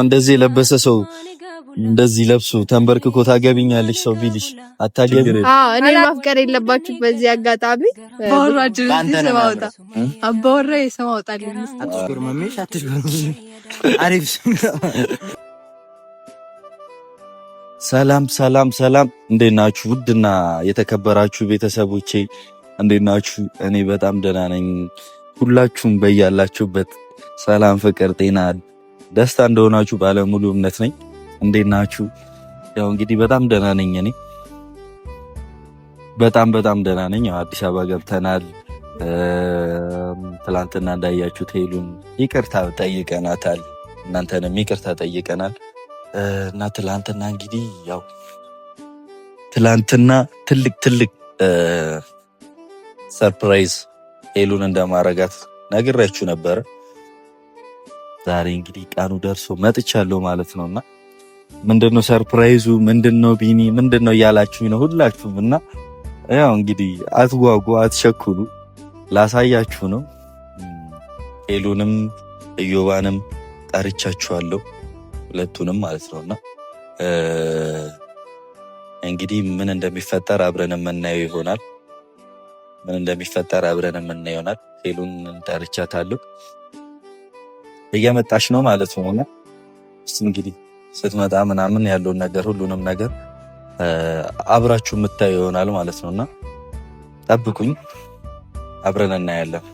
እንደዚህ የለበሰ ሰው እንደዚህ ለብሶ ተንበርክኮ ታገቢኛለሽ ሰው ቢልሽ አታገቢ? እኔ ማፍቀር የለባችሁ በዚህ አጋጣሚ ባወራጅ ሰማውታ አባወራ የሰማውታልኝ አትሽርመምሽ አትሽርመም። አሪፍ ሰላም ሰላም ሰላም፣ እንዴት ናችሁ? ውድና የተከበራችሁ ቤተሰቦቼ እንዴት ናችሁ? እኔ በጣም ደህና ነኝ። ሁላችሁም በያላችሁበት ሰላም፣ ፍቅር፣ ጤና፣ ደስታ እንደሆናችሁ ባለሙሉ እምነት ነኝ። እንዴት ናችሁ? ያው እንግዲህ በጣም ደህና ነኝ። እኔ በጣም ደህና ነኝ። አዲስ አበባ ገብተናል። ትላንትና እንዳያችሁት ሄሉን ይቅርታ ጠይቀናታል። እናንተንም ይቅርታ ጠይቀናል። እና ትላንትና እንግዲህ ያው ትላንትና ትልቅ ሰርፕራይዝ ሄሉን እንደማረጋት ነግሬያችሁ ነበረ። ዛሬ እንግዲህ ቀኑ ደርሶ መጥቻለሁ ማለት ነውና ምንድነው ሰርፕራይዙ? ምንድነው ቢኒ ምንድነው እያላችሁኝ ነው ሁላችሁም። እና ያው እንግዲህ አትጓጉ፣ አትቸኩሉ፣ ላሳያችሁ ነው። ሄሉንም እዮባንም ጠርቻችኋለሁ፣ ሁለቱንም ማለት ነውና እንግዲህ ምን እንደሚፈጠር አብረን የምናየው ይሆናል። ሄሉን ጠርቻታለሁ፣ እየመጣች ነው ማለት ነውና እንግዲህ ስትመጣ ምናምን ያለውን ነገር ሁሉንም ነገር አብራችሁ የምታዩ ይሆናል ማለት ነውና ጠብቁኝ፣ አብረን እናያለን።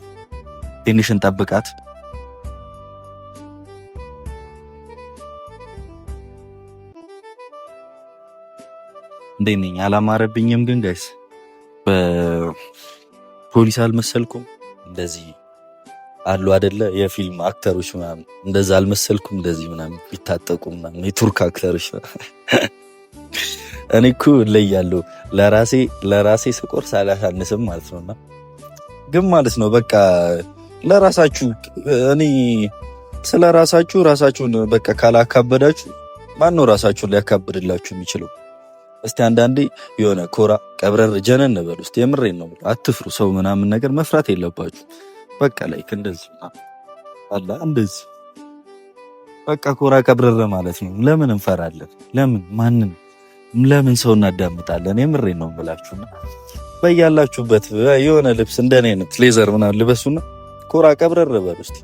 ትንሽ እንጠብቃት። እንዴት ነኝ? አላማረብኝም ግን ጋይስ በፖሊስ አልመሰልኩም። እንደዚህ አሉ አይደለ የፊልም አክተሮች ምናምን እንደዛ አልመሰልኩም። እንደዚህ ምናምን ቢታጠቁ ምናምን የቱርክ አክተሮች እኔ እኮ እለያለሁ። ለራሴ ስቆርስ አላሳንስም ማለት ነውና ግን ማለት ነው በቃ ለራሳችሁ እኔ ስለ ራሳችሁን በቃ ካላካበዳችሁ ማን ነው ራሳችሁን ሊያካብድላችሁ የሚችለው? እስቲ አንዳንዴ የሆነ ኮራ ቀብረር ጀነን በሉ እስቲ። የምሬን ነው። አትፍሩ። ሰው ምናምን ነገር መፍራት የለባችሁ። በቃ ላይክ እንደዚህ አላ እንደዚህ በቃ ኮራ ቀብረር ማለት ነው። ለምን እንፈራለን? ለምን ሰው እናዳምጣለን? የምሬን ነው ብላችሁና በያላችሁበት የሆነ ልብስ እንደኔ ነው ሌዘር ምናምን ልበሱና ኮራ ቀብረር በሉ እስቲ።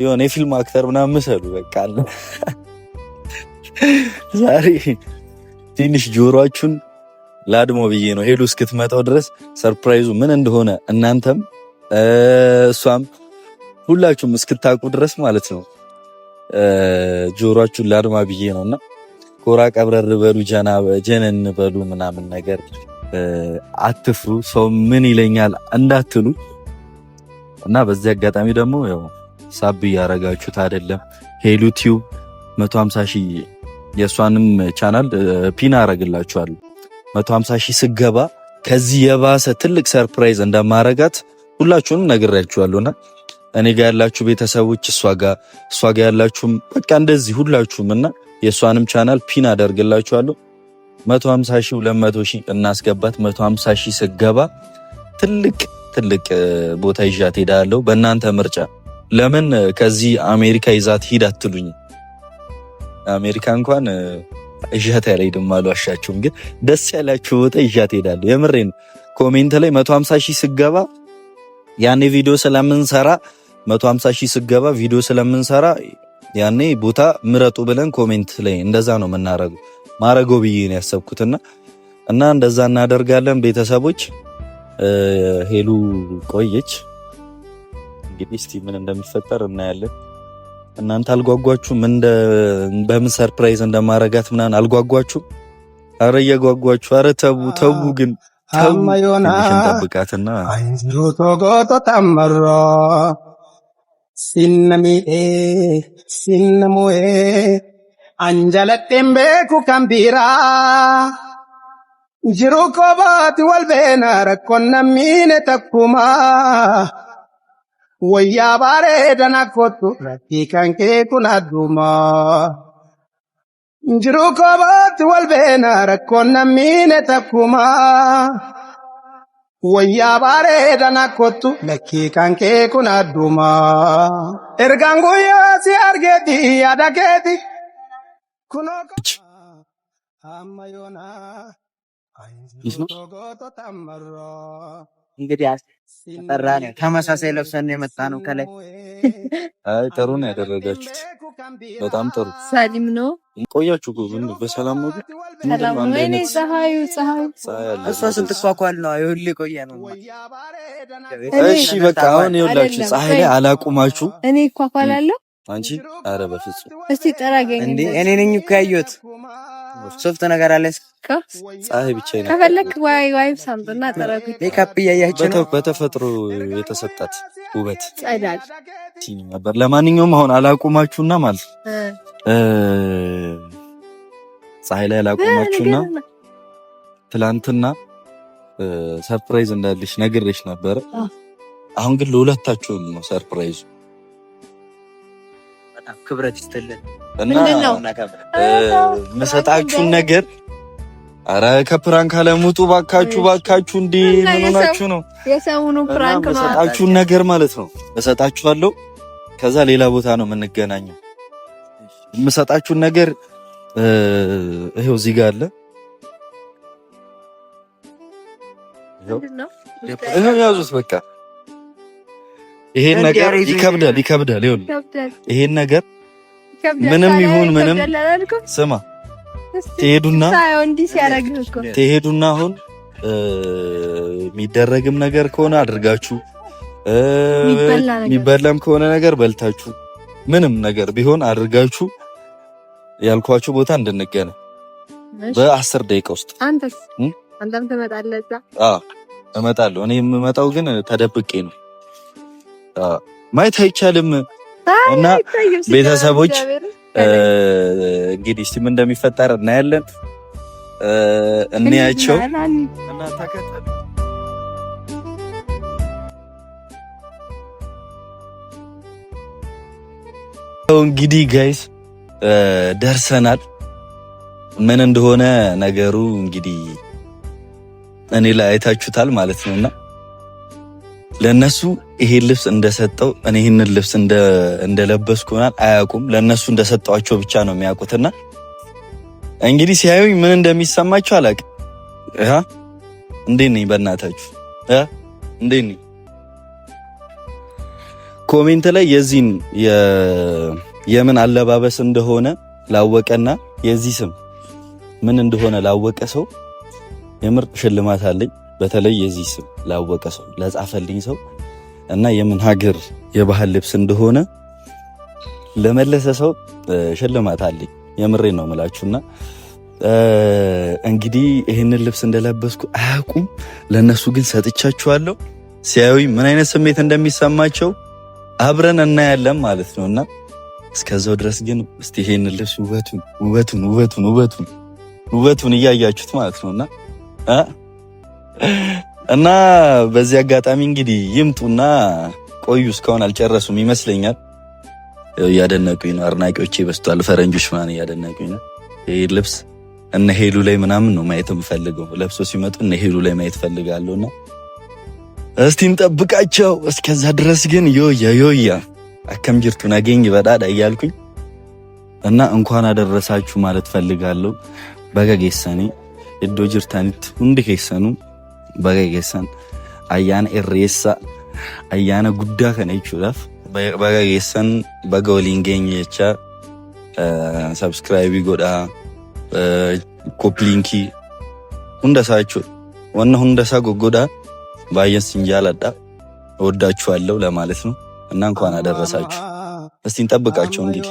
የሆነ የፊልም አክተር ምናምን ምሰሉ። በቃ አለ ዛሬ ትንሽ ጆሮአችሁን ላድሞ ብዬ ነው ሄሉ እስክትመጣው ድረስ ሰርፕራይዙ ምን እንደሆነ እናንተም እሷም ሁላችሁም እስክታውቁ ድረስ ማለት ነው ጆሮአችሁን ላድማ ብዬ ነውና ኮራ ቀብረር በሉ፣ ጀነን በሉ ምናምን ነገር አትፍሩ። ሰው ምን ይለኛል እንዳትሉ እና በዚህ አጋጣሚ ደግሞ ያው ሳብ ያረጋችሁት አይደለም ሄሉ ቲዩብ 150 ሺህ የሷንም ቻናል ፒን አረግላችኋለሁ። 150 ሺህ ስገባ ከዚህ የባሰ ትልቅ ሰርፕራይዝ እንደማረጋት ሁላችሁንም ነግሬያችኋለሁና እኔ ጋር ያላችሁ ቤተሰቦች እሷ ጋር ያላችሁም በቃ እንደዚህ ሁላችሁም እና የሷንም ቻናል ፒን አደርግላችኋለሁ። 150 ሺህ 200 ሺህ እናስገባት። 150 ሺህ ስገባ ትልቅ ቦታ ይዣት ሄዳለሁ በእናንተ ምርጫ። ለምን ከዚህ አሜሪካ ይዛት ሂድ አትሉኝ? አሜሪካ እንኳን እዣት ያልሄድም አልዋሻችሁም፣ ግን ደስ ያላችሁ ቦታ እዣት ሄዳለሁ። የምሬን ኮሜንት ላይ 150 ሺህ ስገባ ያኔ ቪዲዮ ስለምንሰራ 150 ሺህ ስገባ ቪዲዮ ስለምንሰራ ያኔ ቦታ ምረጡ ብለን ኮሜንት ላይ እንደዛ ነው ማረገው ብዬ ነው ያሰብኩትና እና እንደዛ እናደርጋለን። ቤተሰቦች ሄሉ ቆየች። እንግዲህ እስቲ ምን እንደሚፈጠር እናያለን። እናንተ አልጓጓችሁም? በምን ሰርፕራይዝ እንደማረጋት ምናምን አልጓጓችሁም? አረ እየጓጓችሁ፣ አረ ተው ግን ታማዮና እንጠብቃትና አይሩቶ ጎቶ ተመሮ ሲነሙኤ አንጀለቴም ቤኩ ከምቢራ ጅሩ ኮባት ወልቤና ረኮነ ሚነ ተኩማ ወያ ባሬደና ኮቱ ረቲካንኬ ኩናዱማ ጅሩ ኮባት ወልቤና ረኮነ ሚነ ተኩማ wayyaa bareedana kottu lakkii kan kee kun adduma ergaan guyyaa si argeeti yaada keeti kunoo amma yoonaa እንግዲህ ተጠራን። ተመሳሳይ ለብሰን የመጣ ነው ከላይ። አይ ጥሩ ነው ያደረጋችሁት፣ በጣም ጥሩ። ሳሊም ነው ቆያችሁ እኮ ምን በሰላም ነው? ሰላም ነው። እኔ ፀሐዩ እሷ ስትኳኳል ነው ይሁን ቆየ ነው። እሺ በቃ አሁን ይኸውላችሁ ፀሐይ ላይ አላቁማችሁ። እኔ እኳኳላለሁ አንቺ ኧረ በፍጹም እስቲ ጠራገኝ እንዴ! እኔ ነኝ እኮ ያየሁት። ሶፍት ነገር አለ ፀሐይ ብቻ ነው። ከፈለክ ዋይ ሳምጥና ጠራገኝ። ሜካፕ እያያችሁ ነው። በተፈጥሮ የተሰጣት ውበት ጸዳል ነበር። ለማንኛውም አሁን አላቁማችሁና ማለት ፀሐይ ላይ አላቁማችሁና ትላንትና ሰርፕራይዝ እንዳለሽ ነግሬሽ ነበር። አሁን ግን ለሁለታችሁ ነው ሰርፕራይዙ። ክብረት ይስተልን እና መሰጣችሁን ነገር አረ ከፕራንክ አለሙጡ ባካችሁ እንዴ ምን ሆናችሁ ነው? የሰሙኑ ፕራንክ ነው። መሰጣችሁን ነገር ማለት ነው መሰጣችኋለሁ። ከዛ ሌላ ቦታ ነው የምንገናኘው። መሰጣችሁን ነገር ይሄው እዚህ ጋር አለ። ይሄው ያዙት በቃ። ይሄን ነገር ይከብዳል። ይሄን ነገር ምንም ይሁን ምንም ስማ፣ ትሄዱና አሁን የሚደረግም ነገር ከሆነ አድርጋችሁ የሚበላም ከሆነ ነገር በልታችሁ ምንም ነገር ቢሆን አድርጋችሁ ያልኳችሁ ቦታ እንድንገናኝ በ10 ደቂቃ ውስጥ። አንተም ትመጣለህ? እመጣለሁ። እኔ የምመጣው ግን ተደብቄ ነው። ማየት አይቻልም። እና ቤተሰቦች እንግዲህ እስቲ ምን እንደሚፈጠር እናያለን። እንያቸው እና ተከተሉ። እንግዲህ ጋይስ ደርሰናል። ምን እንደሆነ ነገሩ እንግዲህ እኔ ላይ አይታችሁታል ማለት ነውና ለነሱ ይሄን ልብስ እንደሰጠው እኔ ይሄንን ልብስ እንደለበስኩ ሆናል አያውቁም። ለነሱ እንደሰጠዋቸው ብቻ ነው የሚያውቁትና እንግዲህ ሲያዩኝ ምን እንደሚሰማቸው አላውቅም። እንዴት ነኝ በእናታችሁ እንዴት ነኝ? ኮሜንት ላይ የዚህን የምን አለባበስ እንደሆነ ላወቀና የዚህ ስም ምን እንደሆነ ላወቀ ሰው የምርጥ ሽልማት አለኝ። በተለይ የዚህ ስም ላወቀ ሰው ለጻፈልኝ ሰው እና የምን ሀገር የባህል ልብስ እንደሆነ ለመለሰ ሰው ሽልማት አለኝ። የምሬ ነው የምላችሁና እንግዲህ ይሄንን ልብስ እንደለበስኩ አያውቁም። ለነሱ ግን ሰጥቻችኋለሁ። ሲያዩኝ ምን አይነት ስሜት እንደሚሰማቸው አብረን እናያለን ማለት ነውና እስከዛው ድረስ ግን እስቲ ይሄንን ልብስ ውበቱን እያያችሁት ማለት ነውና እና በዚህ አጋጣሚ እንግዲህ ይምጡና ቆዩ። እስካሁን አልጨረሱም ይመስለኛል። እያደነቁኝ ነው። አድናቂዎቼ በዝተዋል። ፈረንጆች ማን እያደነቁኝ ነው። ይሄ ልብስ እነ ሄሉ ላይ ምናምን ነው ማየት የምፈልገው። ለብሶ ሲመጡ እነ ሄሉ ላይ ማየት ፈልጋለሁና እስቲ እንጠብቃቸው። እስከዛ ድረስ ግን ዮያ አከም ጅርቱ ነገኝ በዳዳ እያልኩኝ እና እንኳን አደረሳችሁ ማለት ፈልጋለሁ። በገጌሰኒ እዶ ጅርታኒት ሁንዲ ኬሰኑ በገጌሰን አያና ኢሬሳ አያና ጉዳ ከነይቹላፍ በገጌሰን በጎሊን ገኘቻ ሰብስክራይብ ጎዳ ኮፕሊንኪ ሁንደሳችሁ ወነ ሁንደሳ ጎጎዳ ባየስ እንጃላዳ ወዳችኋለሁ ለማለት ነው እና እንኳን አደረሳችሁ። እስቲ እንጠብቃቸው እንግዲህ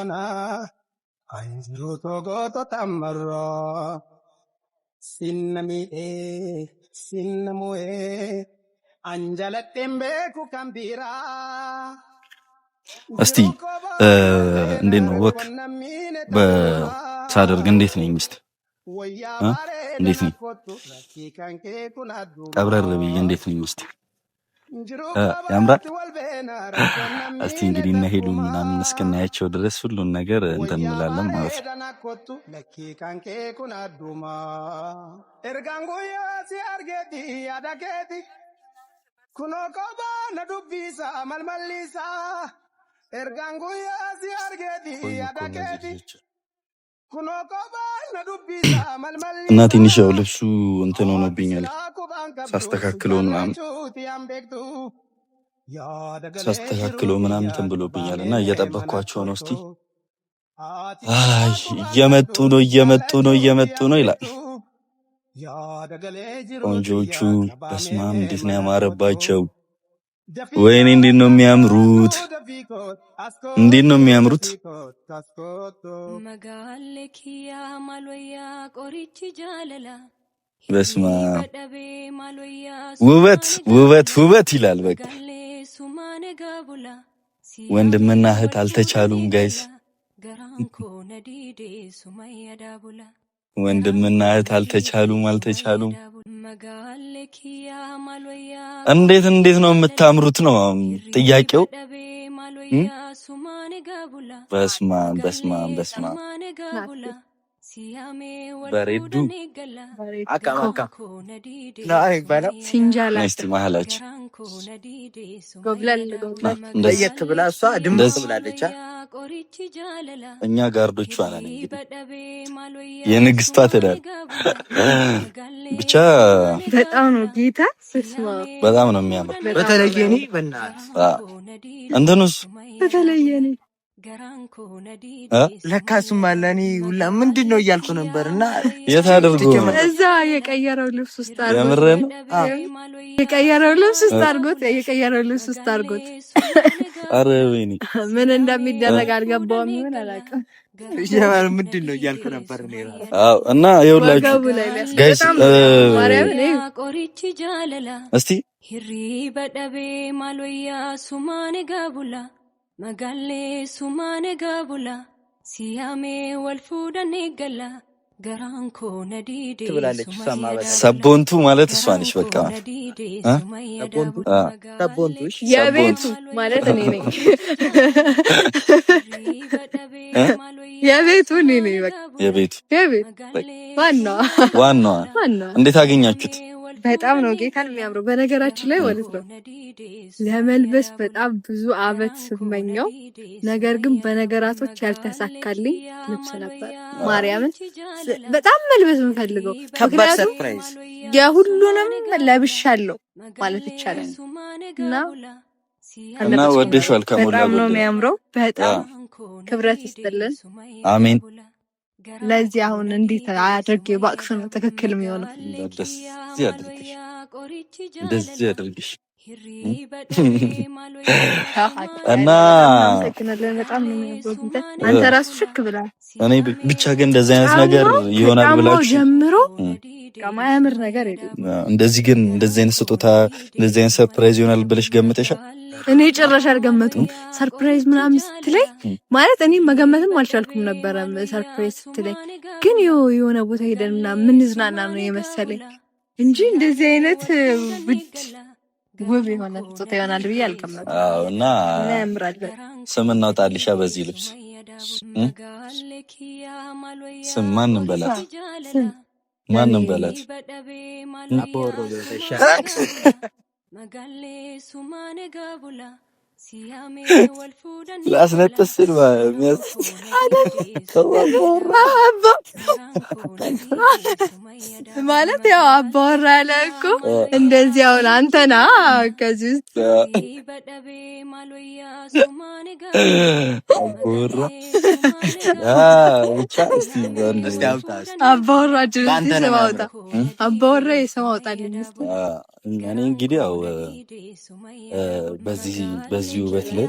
አይንዝሩ ቶጎቶ ተመሮ ሲነሙኤ አንጀለቴም ቤኩ ከምቢራ እስቲ እንዴት ነው ወክ በሳደርግ እንዴት ነኝ ሚስት እንዴት ነኝ ቀብረር ብዬ እንዴት ነኝ ሚስት ያምራል። እስቲ እንግዲህ እና ሄሉ ምናምን እስከናያቸው ድረስ ሁሉን ነገር እንትን እንላለን ማለት ነው። kuno qaba na dubbisa malmalisa ergangu ya si argedi adakedi kuno qaba na dubbisa malmalisa እና ትንሽ ያው ልብሱ እንትን ሆኖብኛል ሳስተካክለው ምናምን እንትን ብሎብኛል እና እየጠበቅኳቸው ነው። እስቲ አይ እየመጡ ነው ይላል። ቆንጆቹ በስማም እንዴት ነው ያማረባቸው! ወይኔ እንዴት ነው የሚያምሩት! በስማ ውበት ይላል። በቃ ወንድምና እህት አልተቻሉም ጋይስ። ወንድምና እህት አልተቻሉም። እንዴት ነው የምታምሩት ነው ጥያቄው። በስማ በሬዱ አቃማካ ሲንጃላ እስቲ መሀላችን ጎብለል ለየት ብላ እሷ ድምፅ ብላለች። እኛ ጋርዶቹ አላን እንግዲህ የንግስቷ ትዳር ብቻ በጣም ነው ጌታ በጣም ነው የሚያምር። በተለየኔ በእናትህ እንትኑስ በተለየኔ ለካሱም አለኒ ሁላ ምንድነው እያልኩ ነበርና የት አድርጎ እዛ የቀየረው ልብስ ውስጥ አድርጎት የቀየረው ልብስ ውስጥ አድርጎት አረ ወይኔ ምን እንደሚደረግ አልገባውም። ይሆን አላውቅም። ይሄው ምንድነው እያልኩ ነበር እኔ ራሱ። አዎ እና ይኸውላችሁ ጋይስ እስቲ ሂሪ በደቤ ማሎያ ሱማኔ ጋቡላ መጋሌ ሱማኔ ጋቡላ ሲያሜ ወልፉደኔ ገላ ገራንኮ ነዲዴ ትብላለች። ሰቦንቱ ማለት እሷ ነች። በቃ ሰቦንቱሽ የቤቱ ማለት እኔ ነኝ። የቤቱ እኔ ነኝ። በቃ የቤቱ ዋናዋ እንዴት አገኛችሁት? በጣም ነው ጌታን የሚያምረው። በነገራችን ላይ ማለት ነው ለመልበስ በጣም ብዙ አመት ስመኘው፣ ነገር ግን በነገራቶች ያልተሳካልኝ ልብስ ነበር። ማርያምን በጣም መልበስ የምፈልገው ከባድ ሰርፕራይዝ የሁሉንም ለብሻለሁ ማለት ይቻላል። እና ወደሽዋል ከሞላ በጣም ነው የሚያምረው። በጣም ክብረት ይስጥልን። አሜን። ለዚህ አሁን እንዴት አድርጌ ባቅፍ ነው ትክክል የሚሆነው? እንደዚህ አድርግሽ እና በጣም አንተ ራሱ ሽክ ብላል። እኔ ብቻ ግን እንደዚህ አይነት ነገር ይሆናል ብላችሁ ጀምሮ ከማያምር ነገር የለም። እንደዚህ ግን እንደዚህ አይነት ስጦታ እንደዚህ አይነት ሰርፕራይዝ ይሆናል ብለሽ ገምተሻል? እኔ ጭራሽ አልገመትኩም። ሰርፕራይዝ ምናምን ስትለኝ ማለት እኔ መገመትም አልቻልኩም ነበረ። ሰርፕራይዝ ስትለኝ ግን የሆነ ቦታ ሄደን ምናምን ምንዝናና ነው የመሰለኝ እንጂ እንደዚህ አይነት ውብ የሆነ ስጦታ ይሆናል ብዬ አልገመትኩም። አዎ እና ያምራል። ስም እናውጣልሻ በዚህ ልብስ ስም ማንም በላት አቦሮ ላስነጥስ ስል ማለት ያው አባወራ ያለ እኮ እንደዚህ አሁን አንተና ከዚህ ውስጥ አባወራ አባወራ የሰው አውጣልኝ። እኔ እንግዲህ ያው በዚህ ውበት ላይ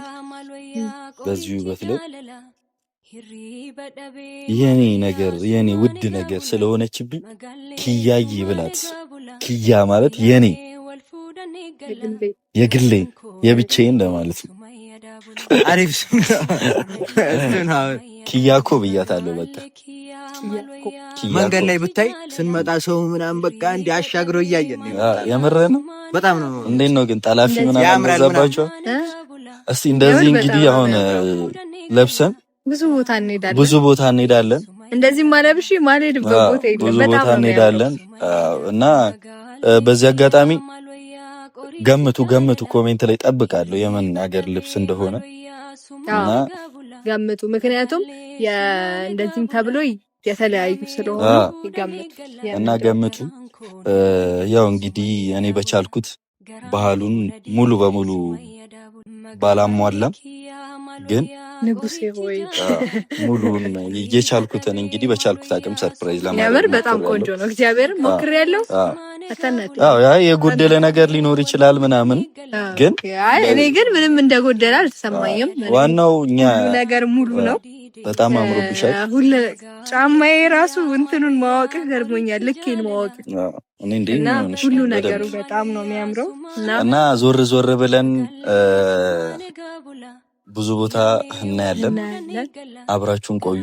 የኔ ውድ ነገር ስለሆነችብኝ ኪያዬ ብላት። ኪያ ማለት የኔ የግሌ የብቻዬ እንደማለት ነው። አሪፍ ኪያኮ ብያታለሁ። በቃ መንገድ ላይ ብታይ ስንመጣ ሰው ምናምን በቃ እንዲህ አሻግሮ እያየን ነው። የምርህ ነው። በጣም ነው። እንዴት ነው ግን ጠላፊ ምናምን በዛባቸው? እስቲ እንደዚህ እንግዲህ አሁን ለብሰን ብዙ ቦታ እንሄዳለን። እንደዚህ ማለብሽ ማልሄድበት ቦታ የለም። ብዙ ቦታ እንሄዳለን እና በዚህ አጋጣሚ ገምቱ ኮሜንት ላይ ጠብቃለሁ የምን ሀገር ልብስ እንደሆነ እና ገምቱ። ምክንያቱም እንደዚህም ተብሎ የተለያዩ ስለሆነ ይገምቱ እና ገምቱ። ያው እንግዲህ እኔ በቻልኩት ባህሉን ሙሉ በሙሉ ባላሟላም ግን ንጉሴ ሆይ ሙሉን የቻልኩትን እንግዲህ በቻልኩት አቅም ሰርፕራይዝ ለማድረግ ያምር በጣም ቆንጆ ነው። እግዚአብሔር ሞክሬያለሁ። የጎደለ ነገር ሊኖር ይችላል ምናምን ግን እኔ ግን ምንም እንደጎደለ አልተሰማኝም። ዋናው እኛ ነገር ሙሉ ነው። በጣም አምሮብሻል። ሁሉ ጫማዬ ራሱ እንትኑን ማወቅ ገርሞኛል። ልኬን ማወቅ እና ሁሉ ነገሩ በጣም ነው የሚያምረው እና ዞር ብለን ብዙ ቦታ እናያለን። አብራችሁን ቆዩ፣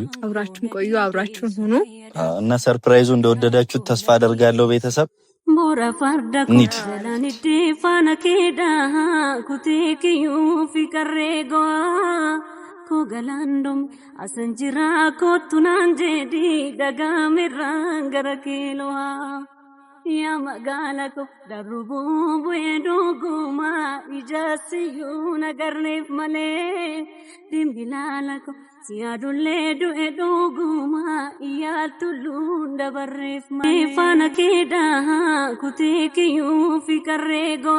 አብራችሁን ሁኑ እና ሰርፕራይዙ እንደወደዳችሁት ተስፋ አደርጋለሁ ቤተሰብ። Bora farda kulan itti faana keeda kuteekiyu fi karreego ko galandom asan jira kottu naan jedhi dagaamirraan gara keeloha ya magaala ko darbu bu'ee dhuguma ijaasiyu nagarneef malee dimbilaala ko siyaadullee du'e dhuguma iyyaaltulluun dabarreef malee faana keeda kuteekiyu fi karreego.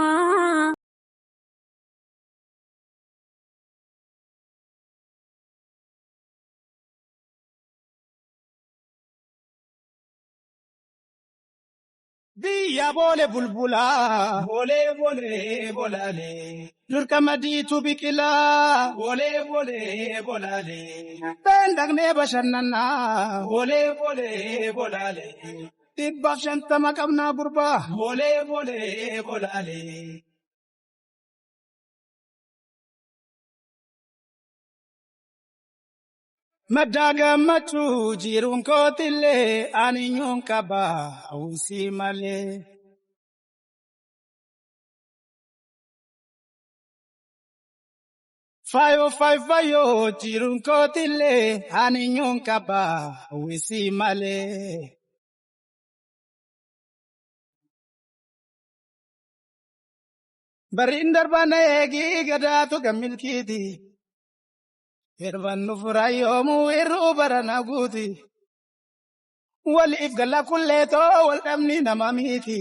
Biya bole bulbula, bole bolale. Durka maditu bikila, bole bolale. Bendagne bashanana, bole bolale. Tibbaf shanta makabna burba, bole bolale. Madagamachu jirun kotile aninyun kaba usi male. Fayo jirun kotile aninyun kaba usi male. Barindar banegi gadatu gamilkiti. Irvan furayomu iru barana guti wal ifgala kulleto wal amni namamiti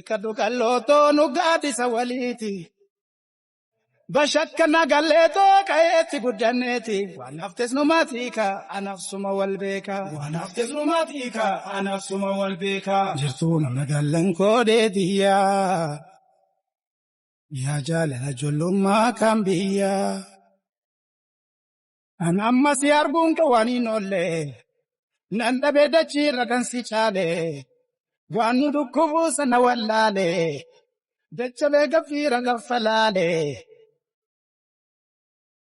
kadu kalloto nugati sawaliti bashakka nagaleto kayeti gudaneti wanaftes numatika anafsuma walbeka jirtuna nagalan kodetiya ya jala julumma kambiya Anamma si arguun kawani nolle, nanda beda chira gansi chale, wanu dukkubu sana wallale, decha bega fira gaffalale.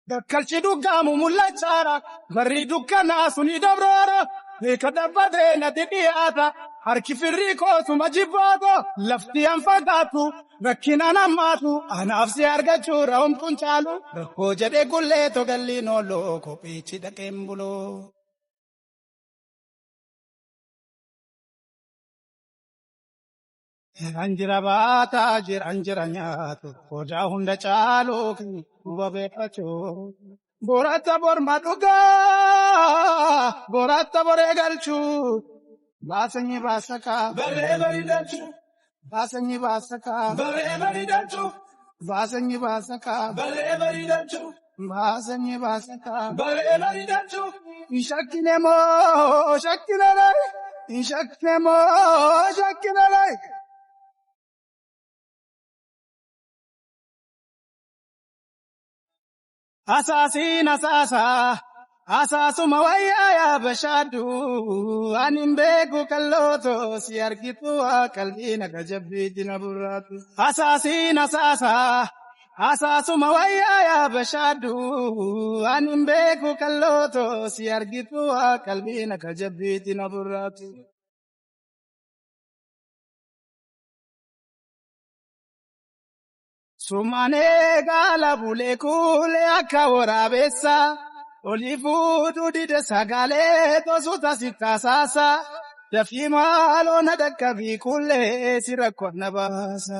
Dakkalchi duggamu mulla chara, barri dukkana suni dabrara, eka dabbade na didiata, harki firri kootu majibbaata, lafti anfagaatu, rakkina nammaatu, anaaf si argachuu raawumtuun caalu, rakkoo jedhee gullee togalli nooloo, kophiichi dhaqeen buloo. Anjira baata jira nyaatu, kodaa hunda caalu, kuba beekachuu. Borata borma dhugaa, borata boree galchuu. Baasanyi baasaka, baree bareedachu. Baasanyi baasaka, baree bareedachu. Baasanyi baasaka, baree bareedachu. Baasanyi baasaka, baree bareedachu. Shakkinemoo. Asaasuma wayyaa yaa bashaaddu anin beeku kallooto si argitu qalbiin akka jabbiitti na burraatu. Asaasuma wayyaa yaa bashaaddu anin beeku kallooto si argitu qalbiin akka jabbiitti na burraatu. Sumaanee gaala bulee kuulee akka waraabessa. Olifuudhu dide sagalee tosuuta sittaasaasa Dafii maaloo na dhaqqabii kullee si rakkoon na baasa.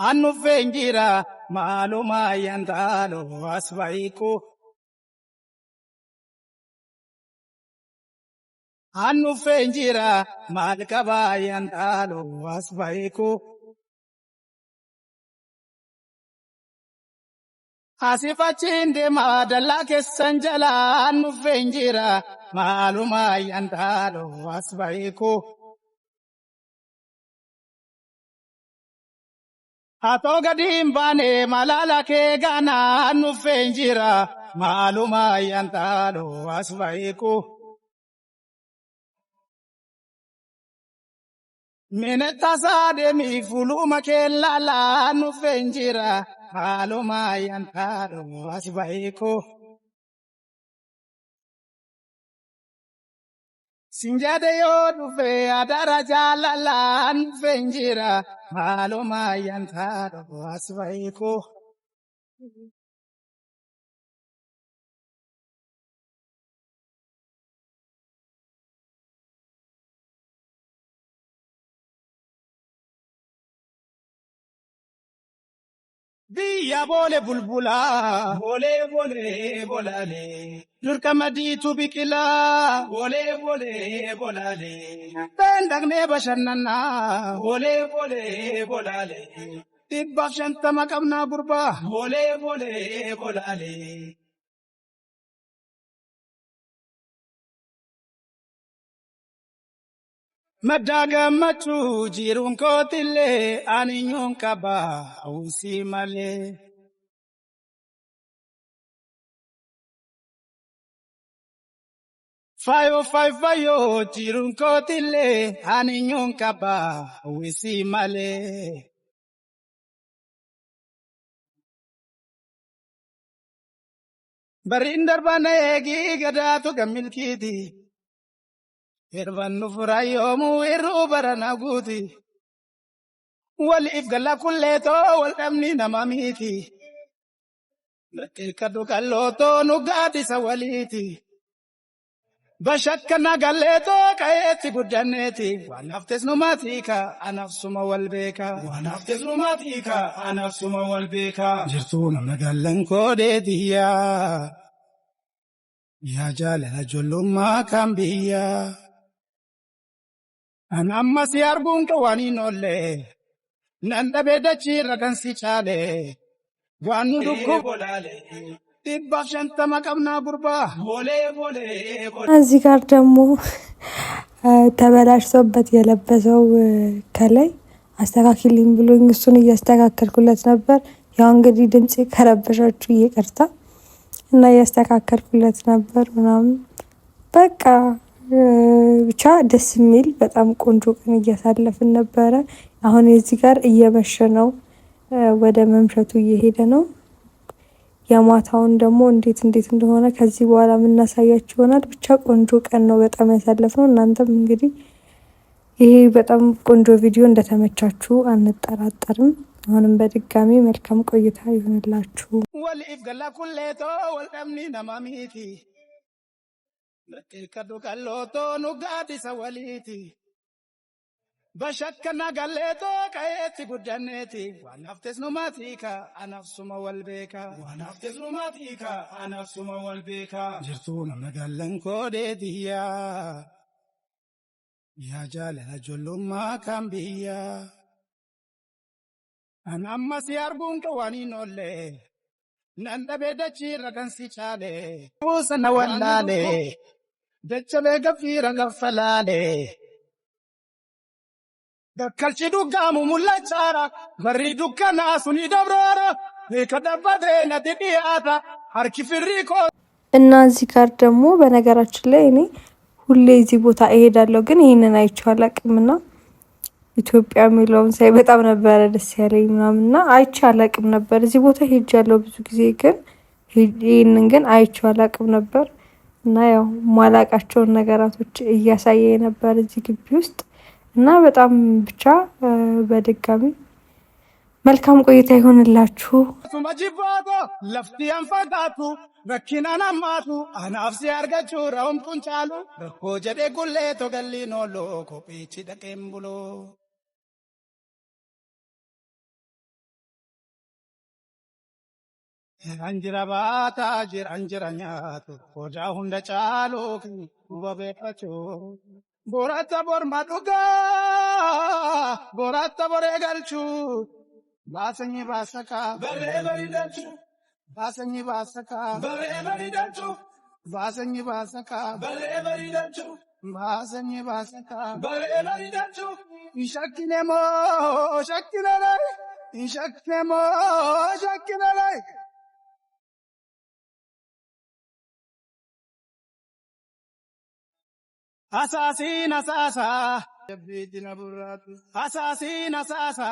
Annu fenjira maaloo maayantaaloo as ba'iku. Annu fenjira maal kabaayantaaloo as ba'iku. Asifachiin deemaa dallaa keessan jalaa annu fenjira maaloo maayantaaloo as ba'iku. Atoo gadiin baane malaala kee gaanaa nu fenjira maaluma yantaaloo as ba'iku. Minetta saademi fuluma kee laalaa nu fenjira maaluma yantaaloo as ba'iku. Sinjade yoo dhufe adara jaalalaa nu fenjira maaluma yantaaloo as ba'iku. Biyya boole bulbulaa boole bolale durka madiitu biqilaa boole bolale dandaqnee bashannanaa boole bolale dhibbaaf 50 qabnaa gurbaa boole bolale. Madda gammachuu jiruun kootillee ani nyuun qabaa hawwii malee. Faayoo jiruun kootillee ani nyuun qabaa hawwii malee. Bariin darbaan eegii gadaatu gammilkiiti. Irbannu furaayyoomuu irruu barana guuti. Waliif gala kulleetoo wal dhabni nama miti. Lakkee kallootoo nu gaaddisa waliiti. Bashakkana galleetoo qayeetti guddanneeti. Waan haftes nu maatika anafsuma wal beeka. Jirtuu namna gallan koodeetiyyaa. Yaa jaalala ijoollummaa kan biyyaa. Anamma si arguun qawaaniin ollee nan dhabee dachii ragansi chaalee waan nu dhukkubu dhibbaaf 50 qabnaa gurbaa boole. እዚህ ጋር ደግሞ ተበላሽቶበት የለበሰው ከላይ አስተካክልኝ ብሎኝ እሱን እያስተካከልኩለት ነበር። ያው እንግዲህ ድምጽ ከረበሻችሁ ይቅርታ እና እያስተካከልኩለት ነበር ምናምን በቃ ብቻ ደስ የሚል በጣም ቆንጆ ቀን እያሳለፍን ነበረ። አሁን እዚህ ጋር እየመሸ ነው፣ ወደ መምሸቱ እየሄደ ነው። የማታውን ደግሞ እንዴት እንደሆነ ከዚህ በኋላ የምናሳያችሁ ይሆናል። ብቻ ቆንጆ ቀን ነው በጣም ያሳለፍነው። እናንተም እንግዲህ ይሄ በጣም ቆንጆ ቪዲዮ እንደተመቻችሁ አንጠራጠርም። አሁንም በድጋሚ መልካም ቆይታ ይሁንላችሁ። ወልኢፍ ገላ ኩሌቶ ወልቀምኒ ነማሚቲ Lakkee kallootoo nu gaaddisa waliiti. Bashakkana galleetoo qayeetti guddanneeti. Waan haftes nu maatika anafsuma wal beeka. Jirtuu namna gallan koodeetiyyaa. Yaa jaalala ijoollummaa kan biyyaa. An amma si arguun qawaaniin ollee nan dhabee dachii ragansi chaalee. Buusa na wallaalee. Dachaalee gaffiira gaffalaalee. Dakkalchi dhuggaamu mul'achaara. Barri dukkanaa suni dabroora. Beeka dabbatee natti dhiyaata. Harki firrii koo. እና እዚህ ጋር ደግሞ በነገራችን ላይ እኔ ሁሌ እዚህ ቦታ እሄዳለሁ፣ ግን ይሄንን አይቼው አላውቅምና ኢትዮጵያ የሚለውን ሳይ በጣም ነበር ደስ ያለኝ ምናምንና አይቼው አላውቅም ነበር። እዚህ ቦታ ሄጃለሁ ብዙ ጊዜ፣ ግን ይሄንን ግን አይቼው አላውቅም ነበር። እና ያው ማላቃቸው ነገራቶች እያሳየ ነበር እዚህ ግቢ ውስጥ እና በጣም ብቻ በድጋሚ መልካም ቆይታ ይሆንላችሁ። ለፍቲ አንፈጋቱ ረኪናን አማቱ አናፍሲ አርገቹ ረውም ቁንጫሉ ረኮ ጀዴ ጉሌ ቶገሊኖሎ ኮፒቺ ደቄም ብሎ Anjira bata anjira nyaatu koja hunda chaalo babe pacho borata bor maduga borata bor egalchu basanyi basaka bare bari dalchu basanyi basaka bare bari dalchu basanyi basaka bare bari dalchu basanyi basaka bare bari dalchu ishakkinemo shakkinalai Asasin asasa jabidina buratu asasin asasa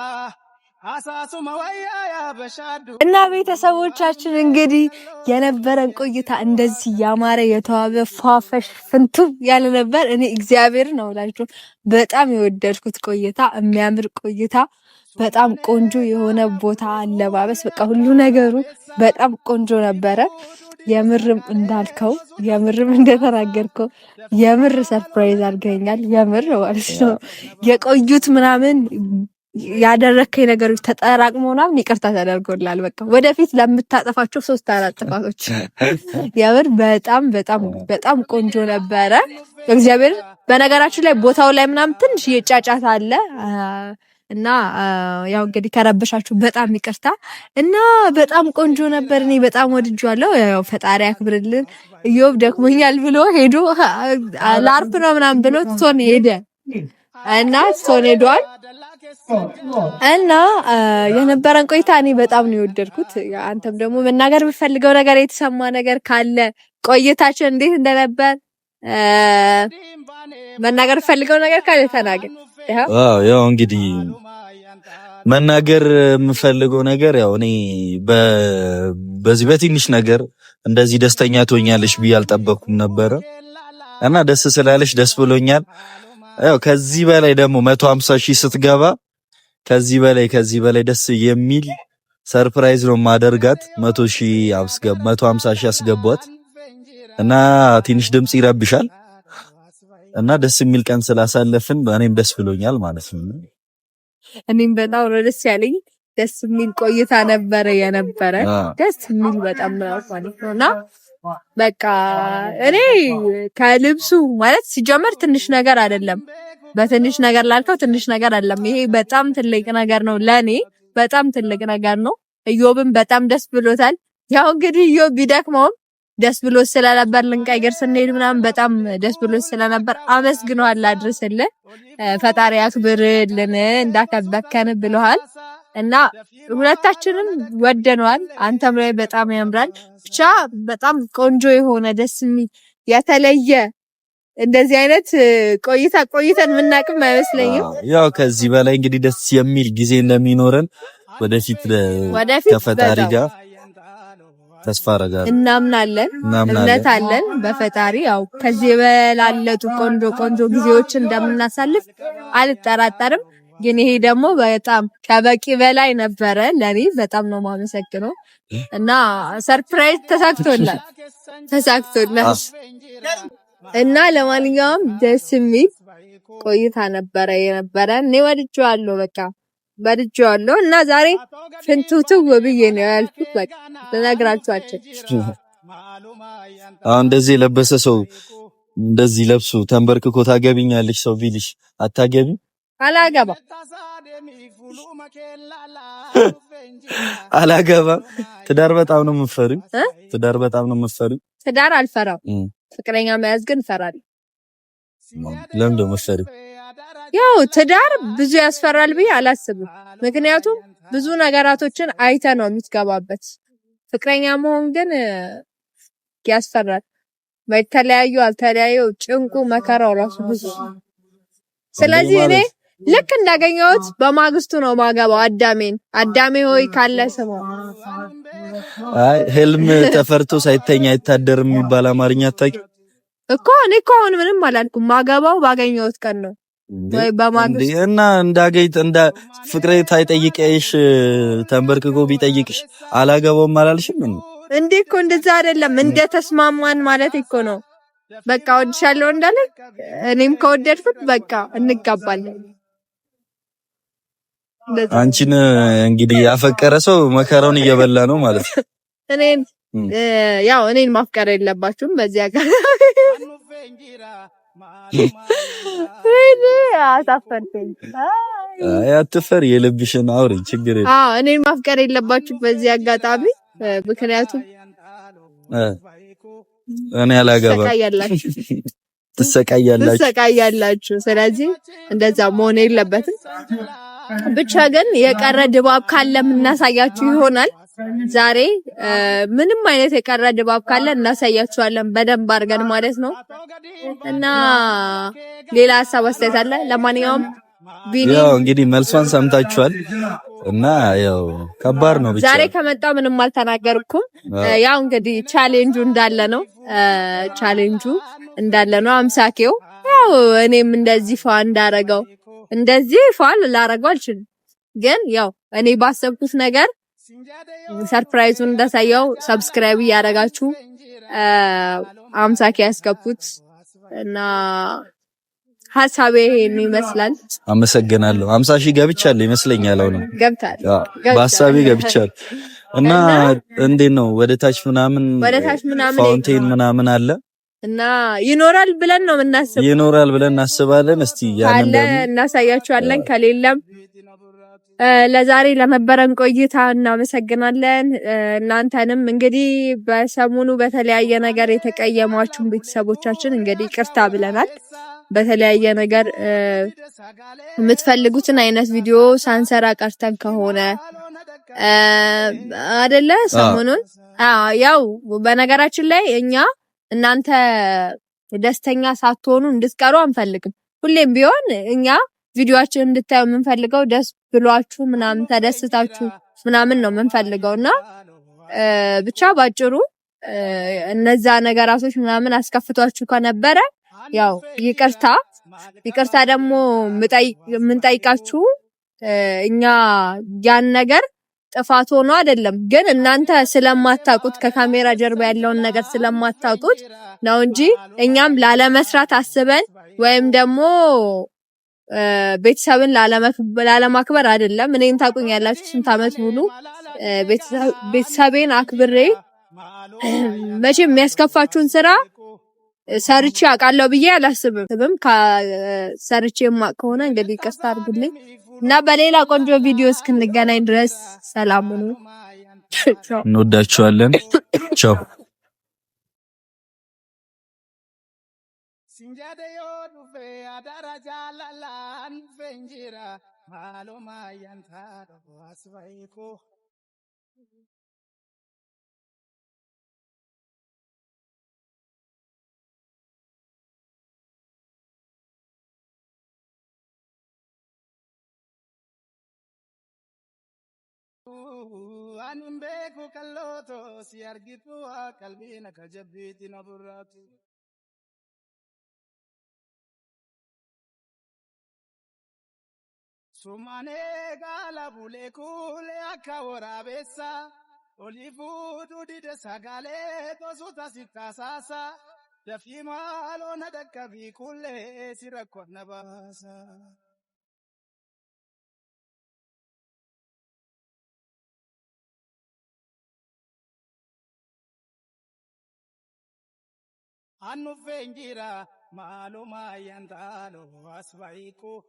አሳሱ መወያ ያበሻዱ እና ቤተሰቦቻችን እንግዲህ የነበረን ቆይታ እንደዚህ ያማረ የተዋበ ፏፈሽ ፍንቱ ያለ ነበር። እኔ እግዚአብሔር ነው እላችሁ በጣም የወደድኩት ቆይታ፣ የሚያምር ቆይታ፣ በጣም ቆንጆ የሆነ ቦታ፣ አለባበስ፣ በቃ ሁሉ ነገሩ በጣም ቆንጆ ነበረ። የምርም እንዳልከው የምርም እንደተናገርከው የምር ሰርፕራይዝ አድርገኛል። የምር ማለት ነው የቆዩት ምናምን ያደረከኝ ነገሮች ተጠራቅሞ ምናምን ይቅርታ ተደርጎላል። በቃ ወደፊት ለምታጠፋቸው 3-4 ጥፋቶች የምር በጣም በጣም በጣም ቆንጆ ነበረ። እግዚአብሔር በነገራችን ላይ ቦታው ላይ ምናምን ትንሽ የጫጫታ አለ እና ያው እንግዲህ ከረበሻችሁ በጣም ይቅርታ እና በጣም ቆንጆ ነበር። እኔ በጣም ወድጄዋለሁ። ያው ፈጣሪ ያክብርልን። ኢዮብ ደክሞኛል ብሎ ሄዶ ላርፍ ነው ምናምን ብሎ ትቶን ሄደ እና ትቶን ሄዷል። እና የነበረን ቆይታ እኔ በጣም ነው የወደድኩት። አንተም ደግሞ መናገር የምፈልገው ነገር የተሰማ ነገር ካለ ቆይታችን እንዴት እንደነበር መናገር የምፈልገው ነገር ካለ ተናገር። ያው እንግዲህ መናገር የምፈልገው ነገር ያው እኔ በዚህ በትንሽ ነገር እንደዚህ ደስተኛ ትሆኛለሽ ብዬ አልጠበቅኩም ነበረ እና ደስ ስላለሽ ደስ ብሎኛል። ያው ከዚህ በላይ ደግሞ 150,000 ስትገባ ከዚህ በላይ ደስ የሚል ሰርፕራይዝ ነው ማደርጋት። 150,000 አስገቧት እና ትንሽ ድምጽ ይረብሻል እና ደስ የሚል ቀን ስላሳለፍን እኔም ደስ ብሎኛል ማለት ነው። እኔም በጣም ደስ ያለኝ ደስ የሚል ቆይታ ነበረ የነበረ ደስ የሚል በጣም ማለት ነውና በቃ እኔ ከልብሱ ማለት ሲጀመር ትንሽ ነገር አይደለም። በትንሽ ነገር ላልከው ትንሽ ነገር አይደለም። ይሄ በጣም ትልቅ ነገር ነው፣ ለኔ በጣም ትልቅ ነገር ነው። ኢዮብም በጣም ደስ ብሎታል። ያው እንግዲህ ኢዮብ ቢደክመውም ደስ ብሎት ስለነበር ልንቀይር ስንሄድ ምናምን በጣም ደስ ብሎት ስለነበር አመስግኗል። አድርስልን፣ ፈጣሪ ያክብርልን፣ እንዳከበከን ብለዋል እና ሁለታችንም ወደነዋል። አንተም ላይ በጣም ያምራል። ብቻ በጣም ቆንጆ የሆነ ደስ የሚል የተለየ እንደዚህ አይነት ቆይተን ምናቅም አይመስለኝም። ያው ከዚህ በላይ እንግዲህ ደስ የሚል ጊዜ እንደሚኖረን ወደፊት ከፈጣሪ ጋር ተስፋ አደርጋለሁ። እናምናለን፣ እምነት አለን በፈጣሪ። ያው ከዚህ በላለጡ ቆንጆ ጊዜዎችን እንደምናሳልፍ አልጠራጠርም። ግን ይሄ ደግሞ በጣም ከበቂ በላይ ነበረ። ለኔ በጣም ነው ማመሰግነው እና ሰርፕራይዝ ተሳክቶናል እና ለማንኛውም ደስ የሚል ቆይታ ነበረ የነበረ። እኔ ወድጄዋለሁ፣ በቃ ወድጄዋለሁ እና ዛሬ ፍንቱቱ ብዬ ነው ያልኩት። በቃ ለነግራችኋችሁ አሁን እንደዚህ የለበሰ ሰው እንደዚህ ለብሶ ተንበርክኮ ታገቢኛለሽ ሰው ቢልሽ አታገቢ? አላገባም። ትዳር በጣም ነው የምትፈሪው? ትዳር አልፈራም። ፍቅረኛ መያዝ ግን እፈራለሁ። ለምን ነው የምትፈሪው? ያው ትዳር ብዙ ያስፈራል ብዬ አላስብም። ምክንያቱም ብዙ ነገራቶችን አይተ ነው የምትገባበት። ፍቅረኛ መሆን ግን ያስፈራል። በተለያዩ አልተለያዩ ጭንቁ መከራው ራሱ ብዙ። ስለዚህ እኔ ልክ እንዳገኘሁት በማግስቱ ነው ማገባው። አዳሜ ሆይ ካለ ስሙ። አይ ህልም ተፈርቶ ሳይተኛ አይታደርም የሚባል አማርኛ አታውቂ እኮ። እኔ እኮ አሁን ምንም አላልኩም። ማገባው ባገኘሁት ቀን ነው። ወይ በማግስቱ እና እንዳገይት እንደ ፍቅሬ ታይጠይቀሽ ተንበርክኮ ቢጠይቅሽ አላገባውም አላልሽም እንዴ? እኮ እንደዛ አይደለም እንደ ተስማማን ማለት እኮ ነው። በቃ ወድሻለሁ እንዳለ እኔም ከወደድኩት በቃ እንጋባለን። አንቺን እንግዲህ ያፈቀረ ሰው መከራውን እየበላ ነው ማለት ነው። እኔን ማፍቀር የለባችሁም በዚያ ጋር አሳፈርኩኝ። አትፈሪ፣ የልብሽን አውሪ፣ ችግር የለም። እኔን ማፍቀር የለባችሁም በዚህ አጋጣሚ፣ ምክንያቱም እኔ አላገባም ትሰቃያላችሁ። ስለዚህ እንደዛ መሆን የለበትም። ብቻ ግን የቀረ ድባብ ካለ እናሳያችሁ ይሆናል። ዛሬ ምንም አይነት የቀረ ድባብ ካለ እናሳያችኋለን በደንብ አድርገን ማለት ነው። እና ሌላ ሀሳብ አስተያየት አለ? ለማንኛውም ያው እንግዲህ መልሷን ሰምታችኋል። እና ያው ከባድ ነው። ብቻ ዛሬ ከመጣው ምንም አልተናገርኩም። ያው እንግዲህ ቻሌንጁ እንዳለ ነው። 50ኬው ያው እኔም እንደዚህ ፏ እንዳረገው እንደዚህ ፏል ላረገው አልችልም። ግን ያው እኔ ባሰብኩት ነገር ሰርፕራይዙን እንዳሳየው ሰብስክራይብ ያደረጋችሁ 50ኬ ያስገቡት እና ሐሳቤ ይመስላል። አመሰግናለሁ። 50ሺህ ገብቻለሁ ይመስለኛል። አሁን ገብታል በሐሳቤ ገብቻለሁ። እና እንዴት ነው ወደ ታች ምናምን ፋውንቴን ምናምን አለ እና ይኖራል ብለን ነው የምናስበው። ይኖራል ብለን እናስባለን። እስቲ ያንን እናሳያችኋለን። ከሌለም ለዛሬ ለነበረን ቆይታ እናመሰግናለን። እናንተንም እንግዲህ በሰሞኑ በተለያየ ነገር የተቀየማችሁ ቤተሰቦቻችን እንግዲህ ይቅርታ ብለናል። በተለያየ ነገር የምትፈልጉትን አይነት ቪዲዮ ሳንሰራ ቀርተን ከሆነ አይደለ ሰሞኑን ያው በነገራችን ላይ እኛ እናንተ ደስተኛ ሳትሆኑ እንድትቀሩ አንፈልግም። ሁሌም ቢሆን እኛ ቪዲዮአችንን እንድታዩ የምንፈልገው ደስ ብሏችሁ ምናምን ተደስታችሁ ምናምን ነው የምንፈልገውና ብቻ ባጭሩ እነዛ ነገራቶች ምናምን አስከፍቷችሁ ከነበረ ያው ይቅርታ ደግሞ የምንጠይቃችሁ እኛ ያን ነገር ጥፋት ሆኖ አይደለም፣ ግን እናንተ ስለማታውቁት ከካሜራ ጀርባ ያለውን ነገር ስለማታውቁት ነው እንጂ እኛም ላለመስራት አስበን ወይም ደግሞ ቤተሰብን ላለማክበር አይደለም። እኔን ታውቁኛላችሁ ስንት ዓመት ሙሉ ቤተሰቤን አክብሬ መቼም የሚያስከፋችሁን ስራ ሰርቼ አውቃለሁ ብዬ አላስብም። ሰርቼ የማውቅ ከሆነ እንግዲህ ይቅርታ አድርጉልኝ እና በሌላ ቆንጆ ቪዲዮ እስክንገናኝ ድረስ ሰላም ሁኑ። እንወዳችኋለን። ቻው። Sinjade yo dufe adara jalalan fenjira malo mayanta do aswaiko animbe ko kalloto si argitu kalbina kajabiti naburatu Sumane gala bule kule akawara besa olifu dudide sagale tosuta sitasasa dafima alona dakabi kule sirakona basa Anu fengira malo mayandalo aswaiko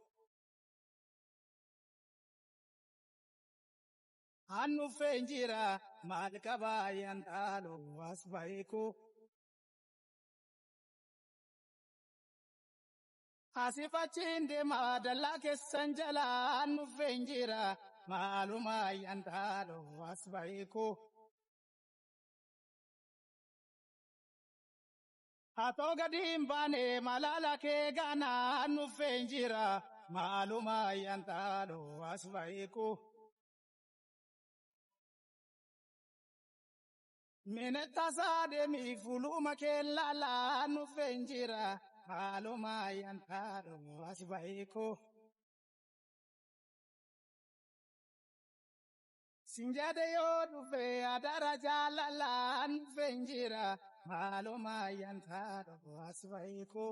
Anu fenjira malkaba yandalo asbaiko Asifa chinde madala ke sanjala anu fenjira maluma yandalo asbaiko Ato gadimbane malala ke gana anu fenjira maluma yandalo asbaiko Mineta sa de mi fuluma ke lala nu fenjira Haaluma yantaadho as baay'eeko. Sinjade yoo dhufe adara jaalalaan dhufe njira. Haaluma yantaadho as baay'eeko.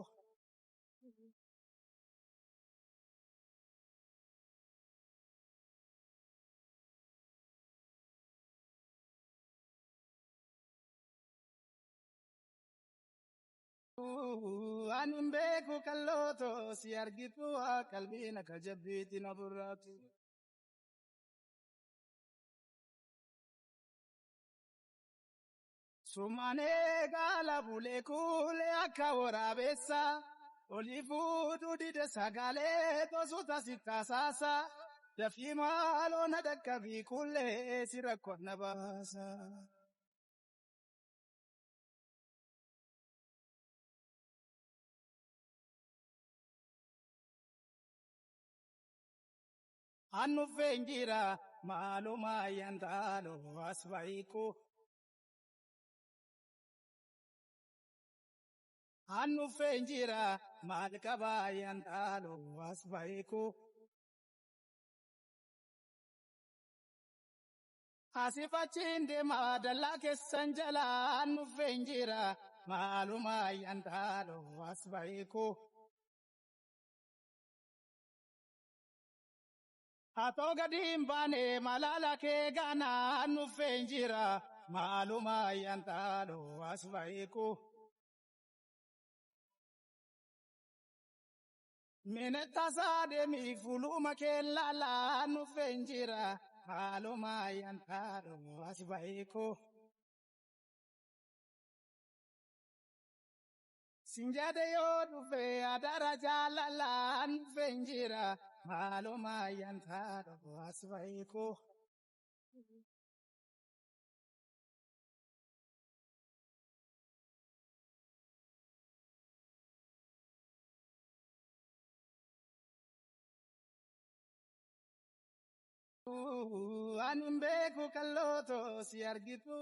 Anin beeku kalloto si argitu qalbiina ka jabbiitti na burraatu. Sumaanee gaala bulee kuulee akka waraabessa. Olii fuudhu dide sagalee tosuuta si taasaasa. Dafii maaloo na dhaqqabii kuulee si rakkoon na baasa. Annu fenjira maaluma yantaalo as baay'eeko. Annu fenjira maal qaba yantaalo as baay'eeko. Asif achiin deemaa dallaa keessan jala annu fenjira maaluma yantaalo as baay'eeko. Atoo gadiin baane malaala kee gaana annu fenjira maaluma yantaalo as baay'eeko. Mene tasaa deemii fuuluma kee laala annu fenjira maaluma yantaalo as baay'eeko. Sinjade yoo dhufe adara jaalalaan dhufe njira maaluma yantaadho as baay'eeko. Anin beeku kalloto si argitu.